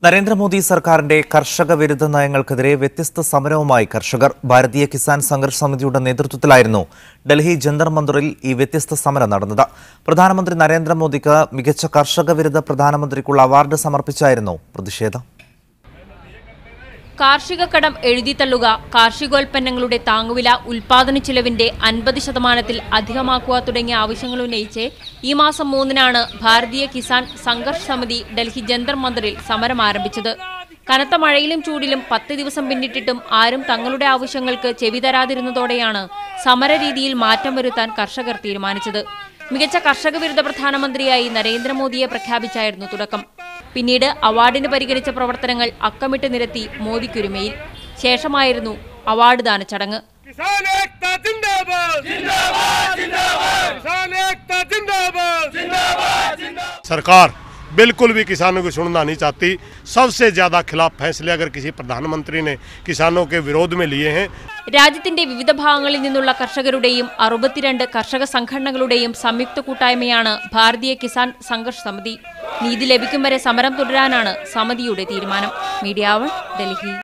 നരേന്ദ്രമോദി സർക്കാരിന്റെ കർഷക വിരുദ്ധ നയങ്ങൾക്കെതിരെ വ്യത്യസ്ത സമരവുമായി കർഷകർ. ഭാരതീയ കിസാൻ സംഘർഷ് സമിതിയുടെ നേതൃത്വത്തിലായിരുന്നു ഡൽഹി ജന്തർ മന്ദിറിൽ ഈ വ്യത്യസ്ത സമരം നടന്നത്. പ്രധാനമന്ത്രി നരേന്ദ്രമോദിക്ക് മികച്ച കർഷക വിരുദ്ധ പ്രധാനമന്ത്രിക്കുള്ള അവാർഡ് സമർപ്പിച്ചായിരുന്നു പ്രതിഷേധം. കാർഷിക കടം എഴുതിത്തള്ളുക, കാർഷികോൽപ്പന്നങ്ങളുടെ താങ്ങുവില ഉൽപാദന ചിലവിന്റെ 50% അധികമാക്കുക തുടങ്ങിയ ആവശ്യങ്ങൾ ഉന്നയിച്ച് ഈ മാസം 3-നാണ് ഭാരതീയ കിസാൻ സംഘർഷ് സമിതി ഡൽഹി ജന്തർ മന്ദിറിൽ സമരം ആരംഭിച്ചത്. കനത്ത മഴയിലും ചൂടിലും 10 ദിവസം പിന്നിട്ടിട്ടും ആരും തങ്ങളുടെ ആവശ്യങ്ങൾക്ക് ചെവി തരാതിരുന്നതോടെയാണ് സമരരീതിയിൽ മാറ്റം വരുത്താൻ കർഷകർ തീരുമാനിച്ചത്. മികച്ച കർഷക വിരുദ്ധ പ്രധാനമന്ത്രിയായി നരേന്ദ്രമോദിയെ പ്രഖ്യാപിച്ചായിരുന്നു തുടക്കം. പിന്നീട് അവാർഡിന് പരിഗണിച്ച പ്രവർത്തനങ്ങൾ അക്കമിട്ട് നിരത്തി മോദിക്കുരുമയിൽ. ശേഷമായിരുന്നു അവാർഡ് ദാന ചടങ്ങ്. सरकार बिल्कुल भी किसानों को सुनना नहीं चाहती। सबसे ज्यादा खिलाफ फैसले अगर किसी प्रधानमंत्री ने किसानों के विरोध में लिए हैं. രാജ്യത്തിന്റെ വിവിധ ഭാഗങ്ങളിൽ നിന്നുള്ള കർഷകരുടെയും 62 കർഷക സംഘടനകളുടെയും സംയുക്ത കൂട്ടായ്മയാണ് ഭാരതീയ കിസാൻ സംഘർഷ് സമിതി. നീതി ലഭിക്കും വരെ സമരം തുടരാനാണ് സമിതിയുടെ തീരുമാനം. മീഡിയ 1, ഡൽഹി.